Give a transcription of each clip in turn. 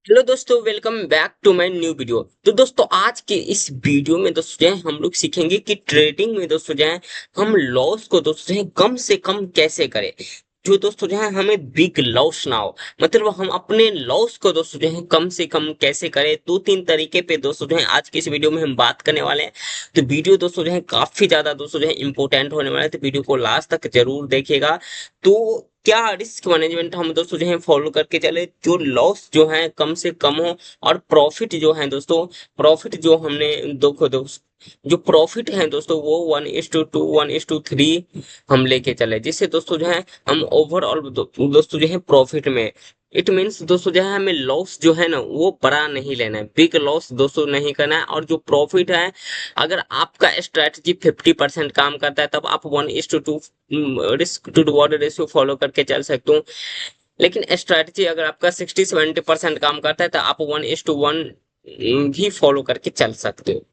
Hello दोस्तों, welcome back to my new video. तो दोस्तों, आज के इस वीडियो में दोस्तों जो है हम लोग सीखेंगे कि ट्रेडिंग में दोस्तों जो है हम लॉस को दोस्तों जो है कम से कम कैसे करें। जो दोस्तों जो है हमें बिग लॉस ना हो, मतलब हम अपने लॉस को दोस्तों जो है कम से कम कैसे करें। दो तीन तरीके पे दोस्तों जो है आज की इस वीडियो में हम बात करने वाले हैं। तो वीडियो दोस्तों जो है काफी ज्यादा दोस्तों जो है इंपॉर्टेंट होने वाला है, तो वीडियो को लास्ट तक जरूर देखिएगा। तो क्या रिस्क मैनेजमेंट हम दोस्तों जो है फॉलो करके चले, जो लॉस जो है कम से कम हो, और प्रॉफिट जो है दोस्तों, प्रॉफिट जो हमने देखो दोस्त, जो प्रॉफिट है दोस्तों वो 1:2 1:3 हम लेके चले, जिससे दोस्तों जो है हम ओवरऑल दोस्तों जो है प्रॉफिट में, इट मीन्स दोस्तों जो है हमें लॉस जो है ना वो बड़ा नहीं लेना है, बिग लॉस दोस्तों नहीं करना है। और जो प्रॉफिट है, अगर आपका स्ट्रैटेजी 50% काम करता है तब आप 1:2 risk to reward ratio follow करके चल सकते हो। लेकिन स्ट्रैटेजी अगर आपका 60-70% काम करता है तो आप 1:1 भी फॉलो करके चल सकते हो।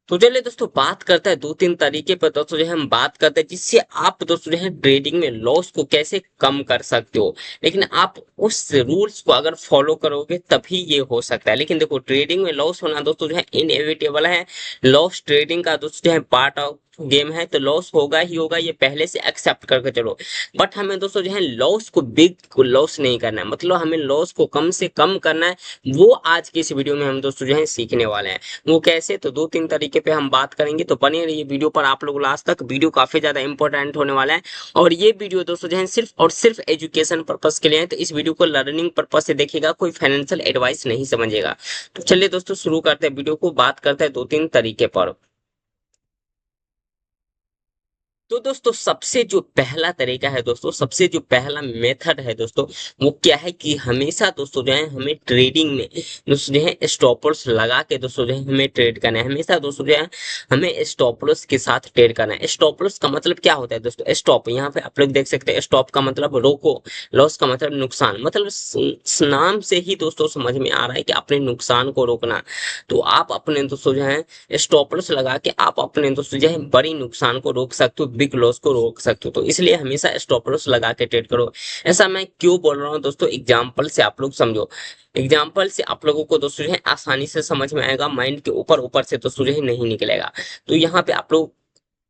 तो चलिए दोस्तों, बात करते हैं दो तीन तरीके पर दोस्तों जो है हम बात करते हैं जिससे आप दोस्तों जो है ट्रेडिंग में लॉस को कैसे कम कर सकते हो। लेकिन आप उस रूल्स को अगर फॉलो करोगे तभी ये हो सकता है। लेकिन देखो, ट्रेडिंग में लॉस होना दोस्तों जो है इनएविटेबल है। लॉस ट्रेडिंग का दोस्तों जो है पार्ट ऑफ गेम है, तो लॉस होगा ही होगा, ये पहले से एक्सेप्ट करके चलो। बट हमें दोस्तों जो है लॉस को बिग लॉस नहीं करना है, मतलब हमें लॉस को कम से कम करना है। वो आज की इस वीडियो में हम दोस्तों जो है सीखने वाले हैं। वो कैसे, तो दो तीन तरीके पे हम बात करेंगे, तो बने रहिए वीडियो पर आप लोग लास्ट तक। वीडियो काफी ज्यादा इंपॉर्टेंट होने वाला है। और ये वीडियो दोस्तों जो है सिर्फ और सिर्फ एजुकेशन पर्पस के लिए है, तो इस वीडियो को लर्निंग पर्पस से देखिएगा, कोई फाइनेंशियल एडवाइस नहीं समझिएगा। तो चलिए दोस्तों, शुरू करते हैं वीडियो को, बात करते हैं दो तीन तरीके पर। तो दोस्तों, सबसे जो पहला तरीका है दोस्तों, सबसे जो पहला मेथड है दोस्तों, वो क्या है कि हमेशा दोस्तों जो है हमें ट्रेडिंग में दोस्तों जो है स्टॉपर्स लगा के दोस्तों जो है हमें ट्रेड करना है। हमेशा दोस्तों जो है हमें स्टॉपर्स के साथ ट्रेड करना है। स्टॉपर्स का मतलब क्या होता है दोस्तों, स्टॉप यहाँ पे आप लोग देख सकते हैं, स्टॉप का मतलब रोको, लॉस का मतलब नुकसान, मतलब नाम से ही दोस्तों समझ में आ रहा है कि अपने नुकसान को रोकना। तो आप अपने दोस्तों जो है स्टॉपर्स लगा के आप अपने दोस्तों जो है बड़ी नुकसान को रोक सकते हो, बिग लॉस को रोक सकते हो। तो इसलिए हमेशा स्टॉपर्स लगा के ट्रेड करो। ऐसा मैं क्यों बोल रहा हूँ दोस्तों, एग्जाम्पल से आप लोग समझो। एग्जाम्पल से आप लोगों को दोस्तों जो है आसानी से समझ में आएगा, माइंड के ऊपर ऊपर से दोस्तों जो है नहीं निकलेगा। तो यहाँ पे आप लोग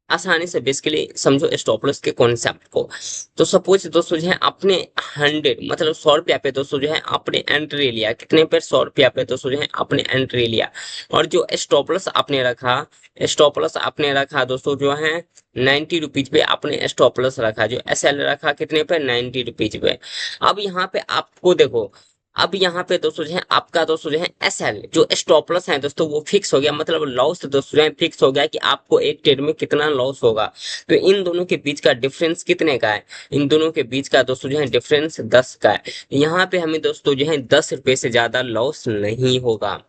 आसानी से बेसिकली समझो स्टॉप लॉस के कॉन्सेप्ट को। तो सपोज दोस्तों जो है आपने 100 मतलब 100 रुपया पे दोस्तों जो है आपने एंट्री लिया, कितने पे, 100 रुपया पे दोस्तों जो है आपने एंट्री लिया। और जो स्टॉप लॉस आपने रखा, स्टॉप लॉस आपने रखा दोस्तों जो है 90 रुपीज पे आपने स्टॉप लॉस रखा, जो एस एल रखा कितने पे, 90 रुपीज पे। अब यहाँ पे आपको देखो, अब यहाँ पे दोस्तों जो है आपका दोस्तों जो है एस एल जो स्टॉप लॉस है दोस्तों वो फिक्स हो गया, मतलब लॉस दोस्तों जो है फिक्स हो गया कि आपको एक ट्रेड में कितना लॉस होगा। तो इन दोनों के बीच का डिफरेंस कितने का है, इन दोनों के बीच का दोस्तों जो है डिफरेंस 10 का है। यहाँ पे हमें दोस्तों जो है 10 रुपए से ज्यादा लॉस नहीं होगा।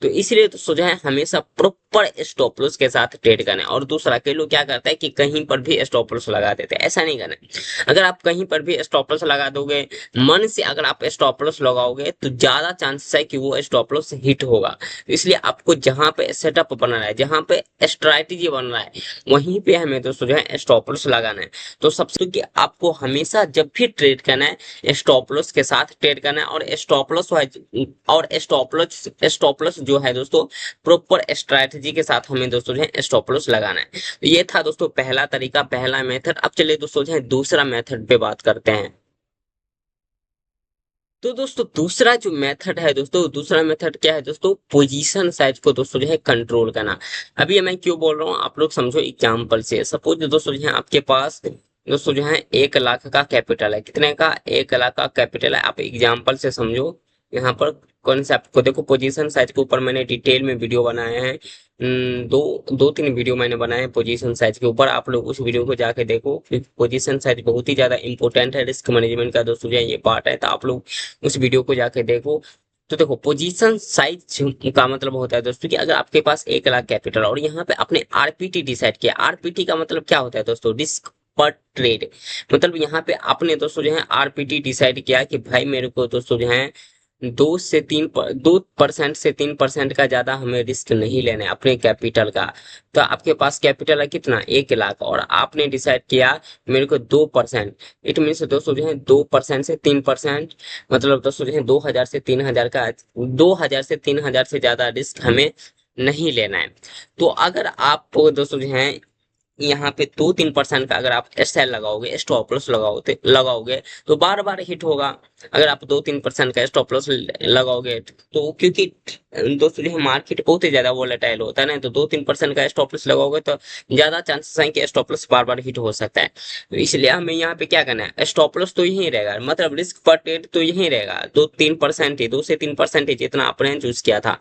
तो इसलिए दोस्तों जो है हमेशा प्रॉपर स्टॉप लॉस के साथ ट्रेड करना है। और दूसरा, कई लोग क्या करते हैं कि कहीं पर भी स्टॉप लॉस लगा देते हैं, ऐसा नहीं करना है। अगर आप कहीं पर भी स्टॉप लॉस लगा दोगे, मन से अगर आप स्टॉप लॉस लगाओगे, तो ज्यादा चांसेस है कि वो स्टॉप लॉस हिट होगा। तो इसलिए आपको जहां पे सेटअप बन रहा है, जहां पे स्ट्रैटेजी बन रहा है, वहीं पे हमें दोस्तों जो है स्टॉप लॉस लगाना है। तो सबसे कि आपको हमेशा जब भी ट्रेड करना है स्टॉप लॉस के साथ ट्रेड करना है। और स्टॉप लॉस जो है दोस्तों प्रॉपर स्ट्रैटेजी के साथ हमें दोस्तों जो है स्टॉप लॉस लगाना है। तो ये था दोस्तों पहला तरीका, पहला मेथड। अब चलिए दोस्तों जो है दूसरा मेथड पे बात करते हैं। तो दोस्तों, दूसरा जो मेथड है दोस्तों, दूसरा मेथड क्या है दोस्तों, पोजीशन साइज को दोस्तों जो है कंट्रोल करना। अभी मैं क्यों बोल रहा हूँ आप लोग समझो एग्जांपल से। सपोज दोस्तों जो है आपके पास दोस्तों जो है 1 लाख का कैपिटल है, कितने का, 1 लाख का कैपिटल है। आप एग्जांपल से समझो यहाँ पर कॉन्सेप्ट को देखो। पोजीशन साइज के ऊपर मैंने डिटेल में वीडियो बनाए हैं। दो दो तीन वीडियो मैंने बनाए हैं पोजीशन साइज के ऊपर, आप लोग उस वीडियो को जाके देखो। पोजीशन साइज बहुत ही ज्यादा इंपॉर्टेंट है, रिस्क मैनेजमेंट का दोस्तों जो है ये पार्ट है, तो आप लोग उस वीडियो को जाके देखो। तो देखो, पोजीशन साइज का मतलब होता है दोस्तों कि अगर आपके पास 1 लाख कैपिटल और यहाँ पे आपने आरपीटी डिसाइड किया। आरपीटी का मतलब क्या होता है दोस्तों, रिस्क पर ट्रेड। मतलब यहाँ पे आपने दोस्तों जो है आरपीटी डिसाइड किया कि भाई मेरे को दोस्तों जो है 2% से 3% का ज्यादा हमें रिस्क नहीं लेना है अपने कैपिटल का। तो आपके पास कैपिटल है कितना, 1 लाख, और आपने डिसाइड किया मेरे को 2%। इट मीन्स दोस्तों जो है 2% से 3%, मतलब दोस्तों जो है 2000 से 3000 का, 2000 से 3000 से ज्यादा रिस्क हमें नहीं लेना है। तो अगर आप दोस्तों जो है यहाँ पे 2-3% का अगर आप एस एल लगाओगे, स्टॉप लॉस लगाओगे लगाओगे तो बार बार हिट होगा। अगर आप 2-3% का स्टॉप लॉस लगाओगे तो, क्योंकि दोस्तों जो है मार्केट बहुत ही ज्यादा वोलेटाइल होता है ना, तो 2-3% का स्टॉप लॉस लगाओगे तो ज्यादा चांसेस हैं कि स्टॉप लॉस बार बार हिट हो सकता है। तो इसलिए हमें यहाँ पे क्या करना है, स्टॉप लॉस तो यही रहेगा, मतलब रिस्क पर ट्रेड तो यही रहेगा, 2-3% ही, 2 से 3% ही जितना आपने चूज किया था।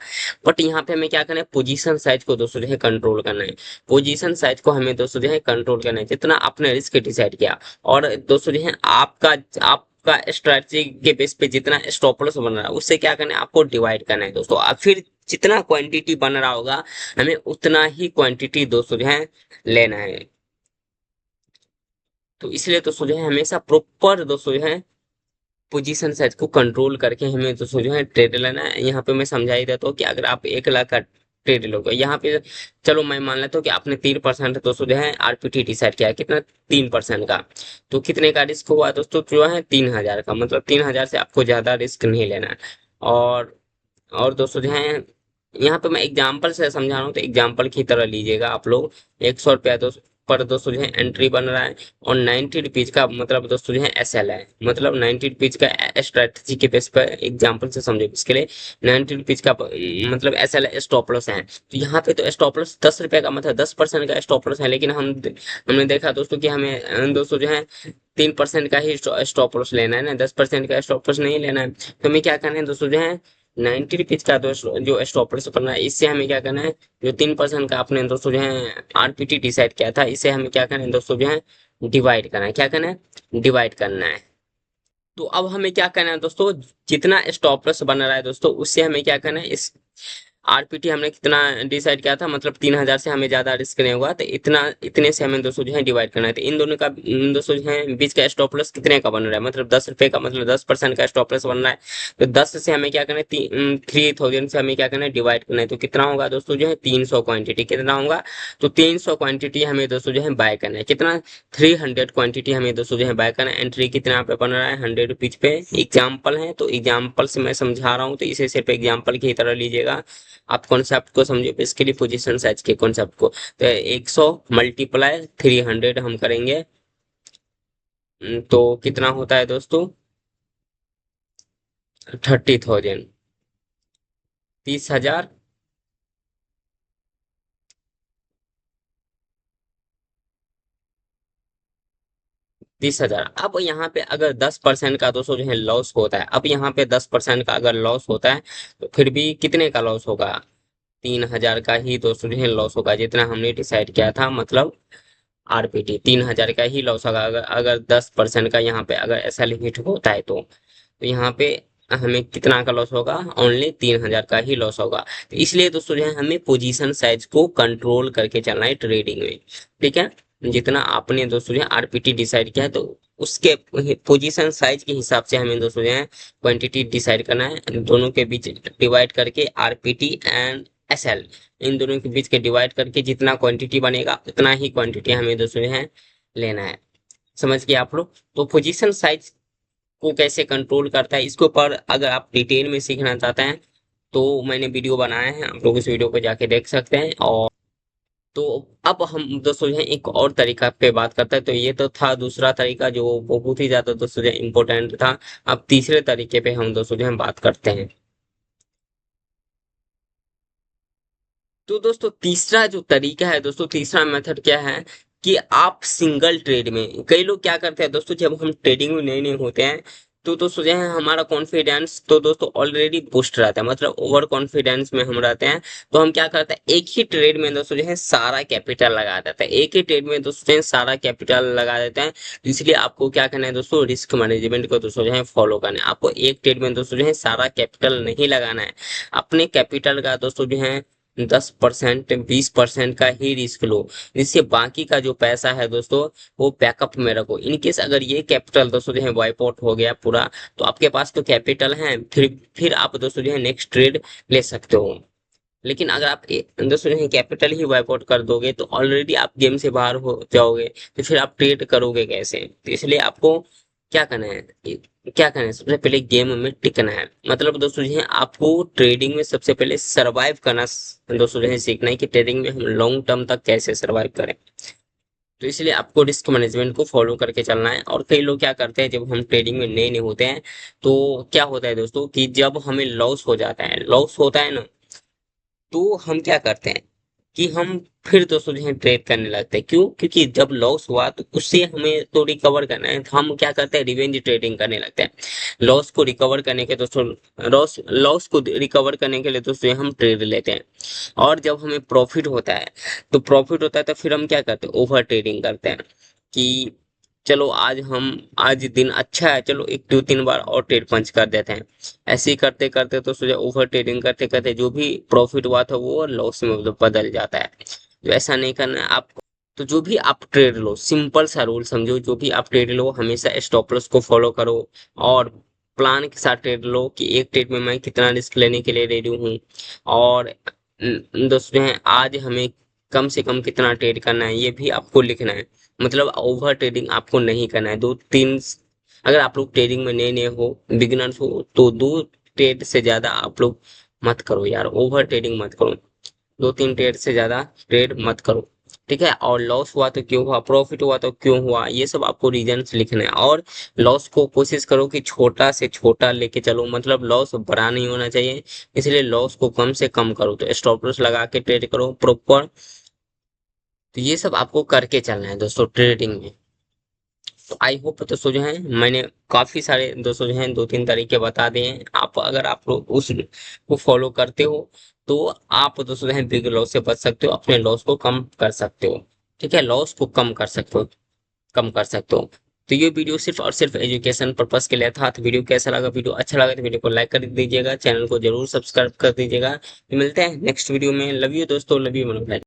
बट यहाँ पे हमें क्या करना है, पोजीशन साइज को दोस्तों जो है कंट्रोल करना है। पोजीशन साइज को हमें दोस्तों जो है कंट्रोल करना है, जितना आपने रिस्क डिसाइड किया। और दोस्तों जो है आपका स्ट्रेटजी के बेस पे जितना स्टॉप लॉस बन रहा है उससे क्या करना है, आपको डिवाइड करना है दोस्तों। अब फिर जितना क्वांटिटी बन रहा होगा हमें उतना ही क्वांटिटी दोस्तों जो है लेना है। तो इसलिए दोस्तों जो है हमेशा प्रॉपर दोस्तों जो है पोजीशन साइज को कंट्रोल करके हमें दोस्तों जो है ट्रेड लेना है। यहाँ पे मैं समझा ही देता हूँ कि अगर आप 1 लाख का ट्रेड लोगे यहाँ पे, चलो मैं मान लेता हूँ कि आपने 3% दोस्तों जो है आरपीटी डिसाइड किया है, कितना, 3% का। तो कितने का रिस्क हुआ दोस्तों, जो है 3000 का, मतलब 3000 से आपको ज्यादा रिस्क नहीं लेना है। और और दोस्तों जो है यहाँ पे मैं एग्जाम्पल से समझा रहा हूँ, तो एग्जाम्पल की तरह लीजिएगा आप लोग। 100 रुपया पर दोस्तों जो है एंट्री बन रहा है, और 90 रुपीज का मतलब दोस्तों जो है एस एल है, मतलब 90 रुपीज का स्ट्रेटेजी के बेस पर एग्जाम्पल से समझो इसके लिए। 90 रुपीज का मतलब एस एल स्टॉप लॉस है। तो यहाँ पे तो स्टॉप लॉस 10 रुपए का, मतलब 10% का स्टॉप लॉस है, लेकिन हमने देखा दोस्तों कि हमें दोस्तों जो है 3% का ही स्टॉप लॉस लेना है ना, 10% का स्टॉप लॉस नहीं लेना है। तो हमें क्या करना है दोस्तों जो है 90 रुपीज का जो स्टॉप लॉस करना है, इससे हमें क्या करना है, जो 3% का आपने दोस्तों जो है आरपीटी डिसाइड किया था, इसे हमें क्या करना है दोस्तों जो है डिवाइड करना है। क्या करना है, डिवाइड करना है। तो अब हमें क्या करना है दोस्तों, जितना स्टॉप लॉस बन रहा है दोस्तों उससे हमें क्या करना है, इस आरपीटी हमने कितना डिसाइड किया था, मतलब 3000 से हमें ज्यादा रिस्क नहीं हुआ, तो इतना, इतने से हमें दोस्तों जो है डिवाइड करना है। तो इन दोनों का दोस्तों जो है बीच का स्टॉप लॉस कितने का बन रहा है, मतलब 10 रुपए का, मतलब 10% का स्टॉप लॉस बन रहा है। तो 10 से हमें क्या करना है, 3000 से हमें क्या करना है, डिवाइड करना है। तो कितना होगा दोस्तों जो है 300 क्वांटिटी, कितना होगा, तो 300 क्वांटिटी हमें दोस्तों जो है बाय करना है। कितना, 300 क्वांटिटी हमें दोस्तों जो है बाय करना है। एंट्री कितना पे बन रहा है, 100 रुपीज पे। एग्जाम्पल है तो एग्जाम्पल से मैं समझा रहा हूँ, तो इसे सिर्फ एग्जाम्पल की तरह लीजिएगा। आप कॉन्सेप्ट को समझिए बेसिकली, पोजीशन साइज के कॉन्सेप्ट को। तो 100 मल्टीप्लाई 300 हम करेंगे, तो कितना होता है दोस्तों, 30,000, 30,000, 30,000। अब यहाँ पे अगर 10% का दोस्तों जो है लॉस होता है, अब यहाँ पे 10% का अगर लॉस होता है तो फिर भी कितने का लॉस होगा, 3000 का ही दोस्तों जो है लॉस होगा, जितना हमने डिसाइड किया था, मतलब आरपीटी 3000 का ही लॉस होगा। अगर 10% का यहाँ पे अगर ऐसा लिमिट होता है तो यहाँ पे हमें कितना का लॉस होगा, ओनली 3000 का ही लॉस होगा। तो इसलिए दोस्तों जो है हमें पोजीशन साइज को कंट्रोल करके चलना है ट्रेडिंग में। ठीक है, जितना आपने दोस्तों जो है आरपीटी डिसाइड किया है, तो उसके पोजीशन साइज के हिसाब से हमें दोस्तों जो है क्वांटिटी डिसाइड करना है, दोनों के बीच डिवाइड करके, आरपीटी एंड एसएल, इन दोनों के बीच के डिवाइड करके जितना क्वांटिटी बनेगा उतना ही क्वांटिटी हमें दोस्तों जो है लेना है। समझ गए आप लोग। तो पोजीशन साइज को कैसे कंट्रोल करता है, इसके ऊपर अगर आप डिटेल में सीखना चाहते हैं तो मैंने वीडियो बनाया है, आप लोग इस वीडियो को जाके देख सकते हैं। और तो अब हम दोस्तों जो है एक और तरीका पे बात करते हैं। तो ये तो था दूसरा तरीका जो बहुत ही ज्यादा दोस्तों जो इम्पोर्टेंट था। अब तीसरे तरीके पे हम दोस्तों जो है बात करते हैं। तो दोस्तों तीसरा जो तरीका है दोस्तों, तीसरा मेथड क्या है कि आप सिंगल ट्रेड में, कई लोग क्या करते हैं दोस्तों, जब हम ट्रेडिंग में नए नए होते हैं तो दोस्तों जो है हमारा कॉन्फिडेंस तो दोस्तों ऑलरेडी बूस्ट रहता है, मतलब ओवर कॉन्फिडेंस में हम रहते हैं। तो हम क्या करते हैं, एक ही ट्रेड में दोस्तों जो है सारा कैपिटल लगा देते हैं, एक ही ट्रेड में दोस्तों जो है सारा कैपिटल लगा देते हैं। तो इसलिए आपको क्या करना है दोस्तों, रिस्क मैनेजमेंट को दोस्तों जो है फॉलो करना है। आपको एक ट्रेड में दोस्तों जो है सारा कैपिटल नहीं लगाना है, अपने कैपिटल का दोस्तों जो है 10% 20% का ही रिस्क लो, जिससे बाकी का जो पैसा है दोस्तों वो बैकअप में रखो। इन केस अगर ये कैपिटल दोस्तों जो है वाइप आउट हो गया पूरा, तो आपके पास तो कैपिटल है, फिर आप दोस्तों जो है नेक्स्ट ट्रेड ले सकते हो। लेकिन अगर आप दोस्तों जो है कैपिटल ही वाइप आउट कर दोगे तो ऑलरेडी आप गेम से बाहर हो जाओगे, तो फिर आप ट्रेड करोगे कैसे? तो इसलिए आपको क्या करना है, क्या करना है, सबसे पहले गेम में टिकना है। मतलब दोस्तों जो है आपको ट्रेडिंग में सबसे पहले सरवाइव करना दोस्तों जो है सीखना है कि ट्रेडिंग में हम लॉन्ग टर्म तक कैसे सरवाइव करें। तो इसलिए आपको रिस्क मैनेजमेंट को फॉलो करके चलना है। और कई लोग क्या करते हैं, जब हम ट्रेडिंग में नए नए होते हैं तो क्या होता है दोस्तों कि जब हमें लॉस हो जाता है, लॉस होता है ना, तो हम क्या करते हैं कि हम फिर दोस्तों जो है ट्रेड करने लगते हैं। क्यों? क्योंकि जब लॉस हुआ तो उससे हमें तो रिकवर करना है, तो हम क्या करते हैं, रिवेंज ट्रेडिंग करने लगते हैं। लॉस को रिकवर करने के दोस्तों, लॉस लॉस को रिकवर करने के लिए दोस्तों हम ट्रेड लेते हैं। और जब हमें प्रॉफिट होता है, तो प्रॉफिट होता है तो फिर हम क्या करते हैं, ओवर ट्रेडिंग करते हैं कि चलो आज दिन अच्छा है, चलो एक दो तीन बार और ट्रेड पंच कर देते हैं। ऐसे ही करते करते तो सोचा ओवर ट्रेडिंग करते करते जो भी प्रॉफिट हुआ था वो लॉस में मतलब बदल जाता है। तो ऐसा नहीं करना है आपको। तो जो भी आप ट्रेड लो, सिंपल सा रूल समझो, जो भी आप ट्रेड लो हमेशा स्टॉप लॉस को फॉलो करो, और प्लान के साथ ट्रेड लो कि एक ट्रेड में मैं कितना रिस्क लेने के लिए रेडी हूँ। और दोस्तों हैं आज हमें कम से कम कितना ट्रेड करना है ये भी आपको लिखना है। मतलब ओवर ट्रेडिंग आपको नहीं करना है। दो तीन, अगर आप लोग ट्रेडिंग में नए नए हो, बिगिनर्स हो, तो दो ट्रेड से ज्यादा आप लोग मत करो यार, ओवर ट्रेडिंग मत करो। दो तीन ट्रेड से ज्यादा ट्रेड मत करो, ठीक है? और लॉस हुआ तो क्यों हुआ, प्रॉफिट हुआ तो क्यों हुआ, ये सब आपको रीजंस लिखना है। और लॉस को कोशिश करो कि छोटा से छोटा लेके चलो, मतलब लॉस बड़ा नहीं होना चाहिए, इसलिए लॉस को कम से कम करो। तो स्टॉप लॉस लगा के ट्रेड करो प्रॉपर। तो ये सब आपको करके चलना है दोस्तों ट्रेडिंग में। तो आई होप दोस्तों जो है मैंने काफी सारे दोस्तों जो है दो तीन तरीके बता दिए हैं। आप अगर आप लोग उस को फॉलो करते हो तो आप दोस्तों जो है बिग लॉस से बच सकते हो, अपने लॉस को कम कर सकते हो। ठीक है, लॉस को कम कर सकते हो, कम कर सकते हो। तो ये वीडियो सिर्फ और सिर्फ एजुकेशन पर्पस के लिए था। तो वीडियो कैसा लगा, वीडियो अच्छा लगा तो वीडियो को लाइक कर दीजिएगा, चैनल को जरूर सब्सक्राइब कर दीजिएगा। तो मिलते हैं नेक्स्ट वीडियो में। लव यू दोस्तों, लव यू मनोज भाई।